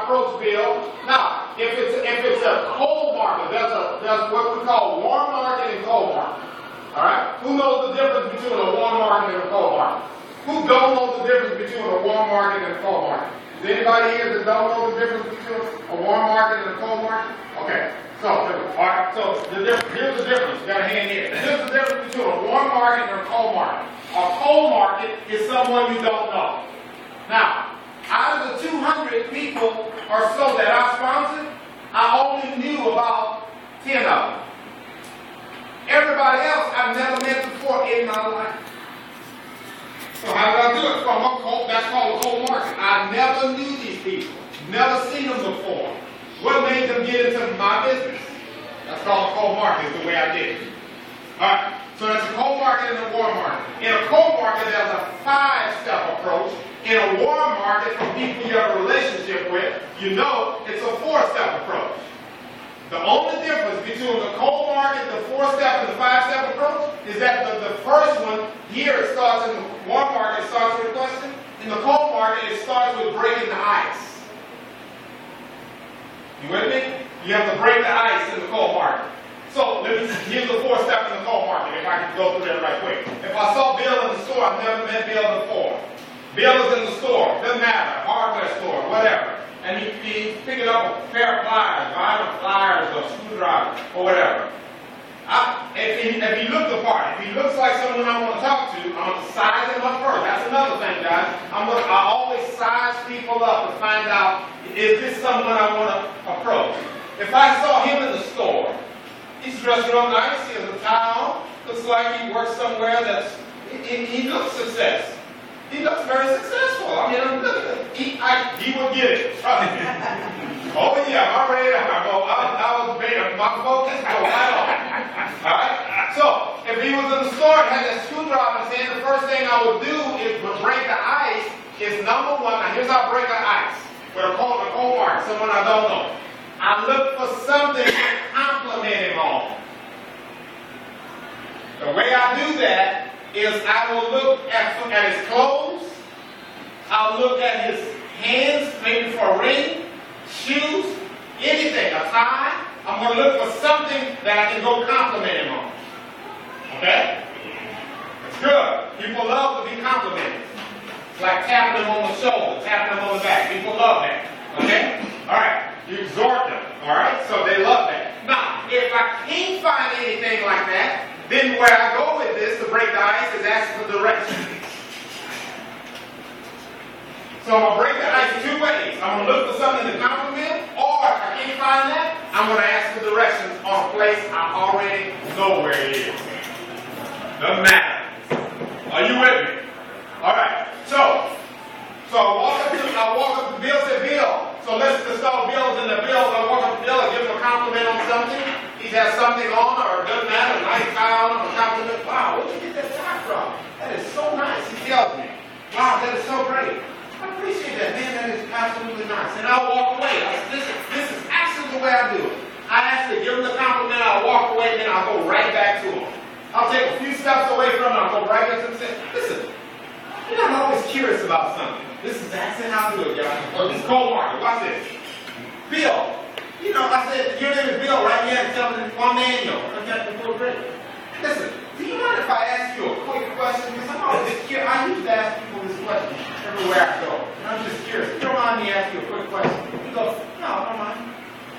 approach Bill. Now, if it's a cold market, there's what we call warm market and cold market. All right? Who knows the difference between a warm market and a cold market? Who don't know the difference between a warm market and a cold market? Is there anybody here that don't know the difference between a warm market and a cold market? Okay. So, all right. So here's the difference. You got a hand here. Here's the difference between a warm market and a cold market. A cold market is someone you don't know. Now, out of the 200 people or so that I sponsored, I only knew about 10 of them. Everybody else I've never met before in my life. So how did I do it? That's called a cold market. I never knew these people. Never seen them before. What made them get into my business? That's called a cold market, is the way I did it. Alright, so there's a cold market and a warm market. In a cold market, there's a 5-step approach. In a warm market, from people you have a relationship with, you know it's a 4-step approach. The only difference between the cold market, the 4-step, and the 5-step approach is that the first one, here it starts in the warm market, it starts with a question. In the cold market, it starts with breaking the ice. You with me? You have to break the ice in the cold market. So, here's the 4-step in the cold market, if I can go through that right quick. If I saw Bill in the store, I've never met Bill before. Bill is in the store, doesn't matter, hardware store, whatever. And he's picking up a pair of pliers, vinyl pliers or screwdriver or whatever. If he looks the part, if he looks like someone I want to talk to, I'm going to size him up first. That's another thing, guys. I always size people up to find out, is this someone I want to approach? If I saw him in the store, he's dressed real nice, he has a tie on, looks like he works somewhere he looks success. He looks very successful. I mean, he would get it. Oh yeah, I'm ready to go. My focus go right on. Alright? So, if he was in the store and had that screwdriver in his hand, the first thing I would do is break the ice is number one. Now here's how I break the ice. With a cold mark, someone I don't know. I look for something to compliment him on. The way I do that is I will look at his clothes, I'll look at his hands, maybe for a ring, shoes, anything, a tie. I'm going to look for something that I can go compliment him on. Okay? It's good. People love to be complimented. It's like tapping them on the shoulder, tapping them on the back. People love that. Okay? Alright. You exhort them. Alright? So they love that. Now, if I can't find anything like that, then where I go with this to break the ice is ask for directions. So I'm going to break the ice 2 ways. I'm going to look for something to compliment, or if I can't find that, I'm going to ask for directions on a place I already know where it is. Doesn't matter. Are you with me? Alright. So I walk up to Bill, said, Bill. So let's just start Bill's in the bill. I walk up to Bill and give him a compliment on something. He has something on, or it doesn't matter, a nice tie on, a compliment. Wow, where'd you get that tie from? That is so nice, he tells me. Wow, that is so great. I appreciate that, man. That is absolutely nice. And I'll walk away. This is actually the way I do it. I actually give him the compliment, I'll walk away, and then I'll go right back to him. I'll take a few steps away from him, I'll go right back to him and say, listen, you know, I'm always curious about something. This is exactly how I do it, y'all. This cold market, watch this. Bill, you know, I said, your name is Bill, right? Yeah, tell me one manual. Listen, do you mind if I ask you a quick question? Because I'm always curious. I used to ask people this question everywhere I go. And I'm just curious. You don't mind me asking you a quick question? He goes, no, I don't mind.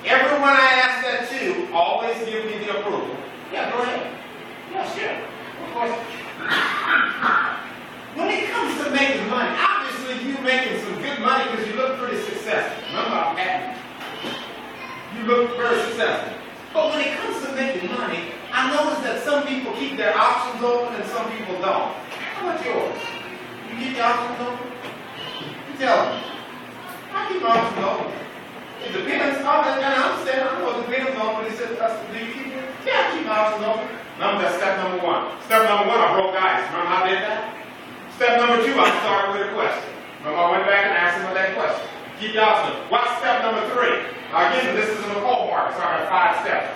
Everyone I ask that to always give me the approval. Yeah, go ahead. Yeah, sure. Of course. When it comes to making money, obviously you're making some good money because you look pretty successful. Remember, I'm happy. You look very successful. But when it comes to making money, I notice that some people keep their options open and some people don't. How about yours? You keep your options open? You tell me. I keep my options open. It depends. I understand. I know it depends on what he said. Do you keep it? Yeah, I keep my options open. Remember, that's step number 1. Step number 1, I broke the ice. Remember how I did that? Step number 2, I started with a question. Remember, I went back and asked him that question. Keep your options. What's step number 3? Again, this is in the cold market, so I got 5 steps.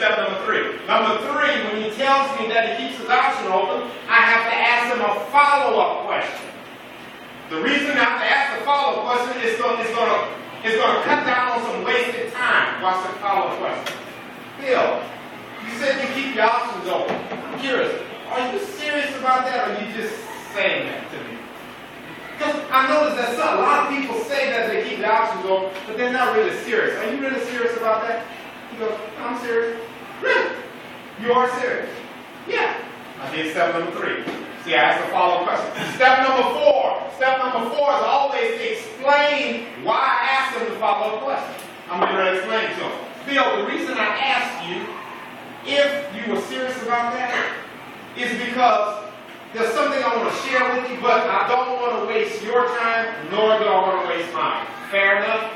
Step number 3. Number 3, when he tells me that he keeps his option open, I have to ask him a follow-up question. The reason I have to ask the follow-up question is going to It's going to cut down on some wasted time. Watch the follow-up question. Bill, you said you keep your options open. I'm curious, are you serious about that, or are you just saying that to me? Because I noticed that a lot of people say that they keep the options open, but they're not really serious. Are you really serious about that? He goes, I'm serious. Really? You are serious? Yeah. I did step number 3. See, I asked a follow-up question. Step number 4. Step number 4 is always to explain why I asked them the follow-up question. I'm going to explain to them. Bill, the reason I asked you if you were serious about that is because there's something I want to share with you, but I don't want to waste your time, nor do I want to waste mine. Fair enough?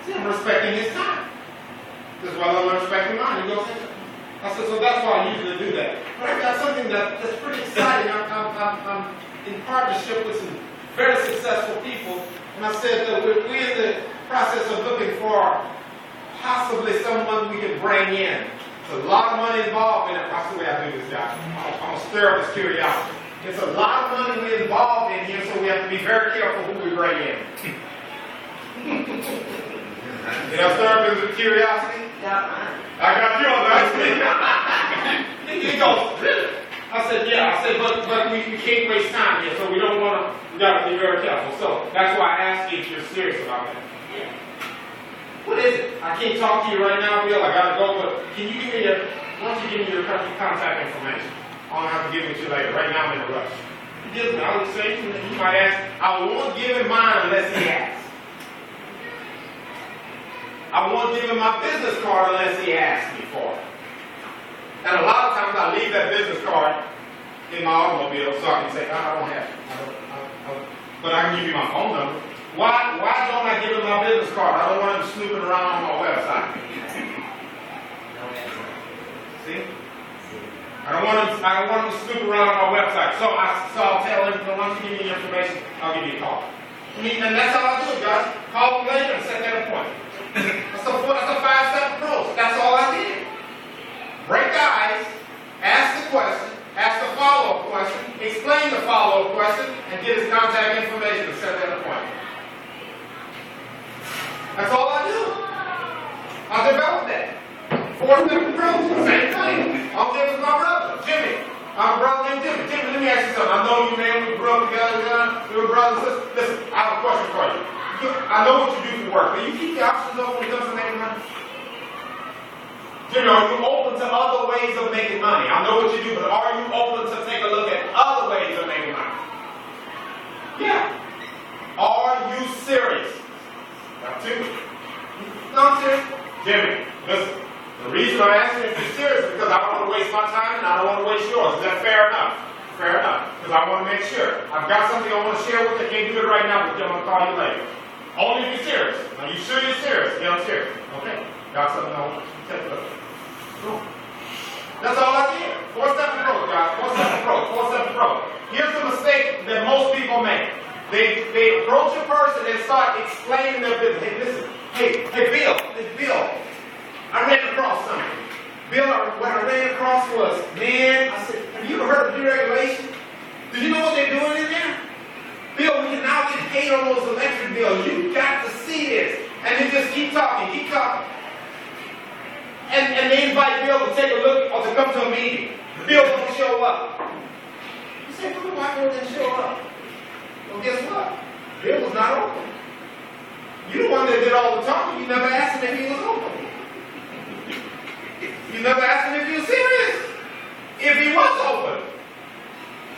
See, I'm respecting his time. As well as I'm respecting mine. He goes, I said, so that's why I usually do that. But I've got something that's pretty exciting. I'm in partnership with some very successful people, and I said that we're in the process of looking for possibly someone we can bring in. There's a lot of money involved in it. That's the way I do this, guys. I'm going to stir up this curiosity. There's a lot of money involved in here, so we have to be very careful who we bring in. Did I stir up his curiosity? Yeah. I got you on that. He goes, really? I said, yeah. I said, but we can't waste time here, so we don't want to, we got to be very careful. So that's why I asked you if you're serious about that. Yeah. What is it? I can't talk to you right now, Bill. I got to go, but can you give me why don't you give me your contact information? I'll have to give it to you later. Right now I'm in a rush. He gives me, I would say, he might ask, I won't give him mine unless he asks. I won't give him my business card unless he asks me for it. And a lot of times I leave that business card in my automobile so I can say, I don't have it. But I can give you my phone number. Why don't I give him my business card? I don't want him snooping around on my website. See? I don't want him to snoop around on my website. So I'll tell him, once you give me the information, I'll give you a call. And that's how I do it, guys. Call him later and set that appointment. That's a 5-step approach. That's all I did. Break the ice, ask the question, ask the follow-up question, explain the follow-up question, and get his contact information to set that appointment. That's all I do. I developed that. 4-step approach, same thing. I'll give it to my brother, Jimmy. I'm a brother named Jimmy. Jimmy, let me ask you something. I know you, man, we grew up together, we were brothers and sisters. Listen, I have a question for you. I know what you do for work, but you keep the options open when it comes to making money? Jimmy, are you open to other ways of making money? I know what you do, but are you open to take a look at other ways of making money? Yeah. Are you serious? Got 2. No, I'm serious. Jimmy, listen. The reason I'm asking if you're serious is because I don't want to waste my time and I don't want to waste yours. Is that fair enough? Fair enough. Because I want to make sure. I've got something I want to share with you. I can't do it right now, but I'm going to call you later. Only if you're serious. Are you sure you're serious? Yeah, I'm serious. Okay. Got something I want you to take a look at. Cool. That's all I did. 4-step approach, guys. 4-step approach. 4-step approach. Here's the mistake that most people make. They approach a person and start explaining their business. Hey, listen. Hey, Bill. I ran across something. Bill, what I ran across was, man, I said, have you ever heard of deregulation? Do you know what they're doing in there? Bill, we can now get paid on those electric bills. You've got to see this. And they just keep talking. And they invite Bill to take a look or to come to a meeting. Bill doesn't show up. You say, why Bill didn't show up? Well, guess what? Bill was not open. You're the one that did all the talking. You never asked him if he was open. You never asked him if he was serious. If he was open.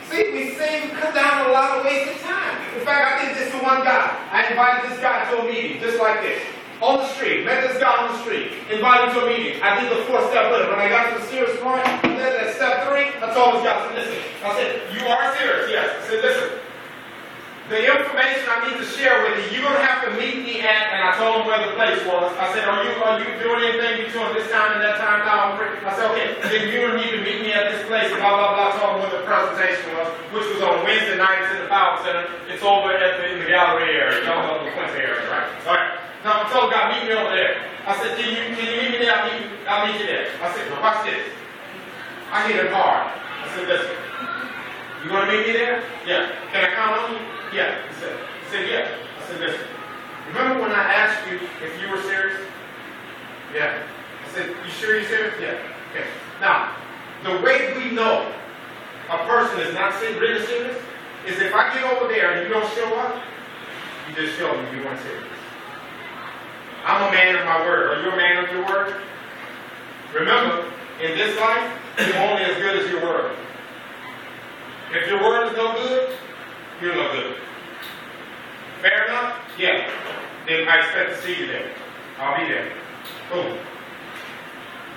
See, we cut down a lot of wasted time. In fact, I did this to one guy. I invited this guy to a meeting, just like this. On the street, met this guy on the street, invited him to a meeting. I did the 4-step with him. When I got to the serious part, at step 3, I told this guy, I said, listen. I said, you are serious? Yes. I said, listen. The information I need to share with you, you're going to have to meet me at, and I told him where the place was. I said, are you doing anything between this time and that time? No, I'm free. I said, okay, then you need to meet me at this place, blah, blah, blah. I told him where the presentation was, which was on Wednesday nights in the Power Center. It's over in the gallery area, over the Quincy area, right? All right. Now, I told the guy, meet me over there. I said, can you meet me there? I'll meet you there. I said, well, watch this. I hit it hard. I said, listen. You want to meet me there? Yeah. Can I count on you? Yeah. He said, yeah. I said, listen, remember when I asked you if you were serious? Yeah. I said, you sure you're serious? Yeah. Okay. Now, the way we know a person is not really serious is if I get over there and you don't show up, you just show me you weren't serious. I'm a man of my word. Are you a man of your word? Remember, in this life, you're only as good as your word. If your word is no good, you're no good. Fair enough? Yeah. Then I expect to see you there. I'll be there. Boom.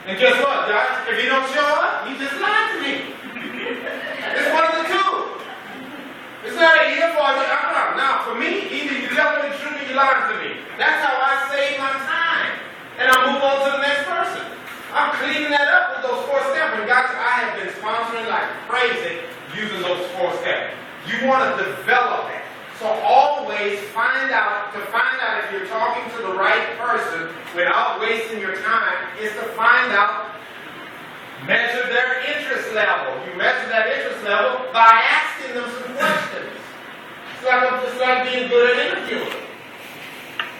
And guess what, guys? If you don't show up, you just lied to me. It's one of the two. It's not a year for you. Now, for me, either you tell me the truth or you lie to me. That's how I save my time. And I move on to the next person. I'm cleaning that up with those 4 steps. And guys, I have been sponsoring like crazy using those 4 steps. You want to develop that. So always find out if you're talking to the right person without wasting your time is to find out, measure their interest level. You measure that interest level by asking them some questions. It's like being good at interviewing.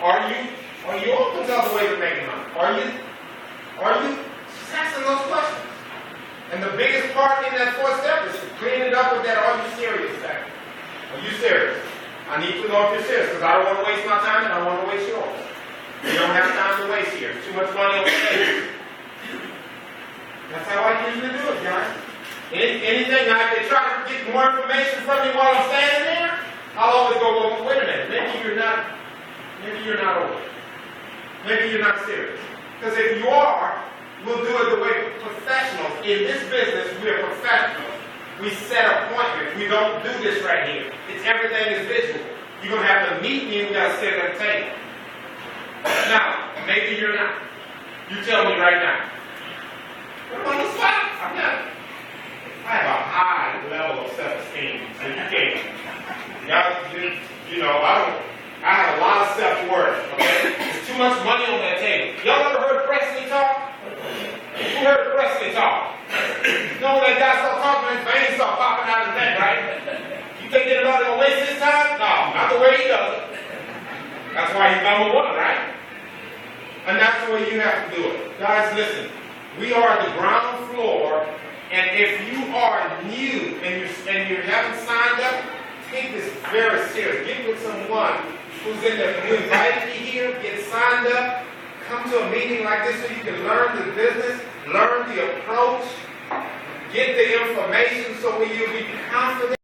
Are you open to other ways of making money? Are you just asking those questions? And the biggest part in that 4th step is to clean it up with that are you serious factor. Are you serious? I need to know if you're serious because I don't want to waste my time and I don't want to waste yours. You don't have time to waste here. Too much money on the table. That's how I usually do it, guys. Anything, now if they try to get more information from me while I'm standing there, I'll always go, well, wait a minute, maybe you're not over. Maybe you're not serious. Because if you are, we'll do it the way professionals. In this business, we are professionals. We set appointments. We don't do this right here. Everything is visual. You're going to have to meet me and we've got to sit at the table. Now, maybe you're not. You tell me right now. I'm on the spot. I'm not. I have a high level of self-esteem, so you can't. I have a lot of self-worth, okay? There's too much money on that table. Y'all ever heard Presley talk? Who heard Presley talk? You know when that guy started talking, his veins start popping out of his neck, right? You think anybody gonna waste his time? No, not the way he does it. That's why he's #1, right? And that's the way you have to do it. Guys, listen. We are the ground floor, and if you are new and you haven't signed up, take this very serious. Get with someone who's in there. Who invited you here, get signed up, come to a meeting like this so you can learn the business, learn the approach, get the information so you'll be confident.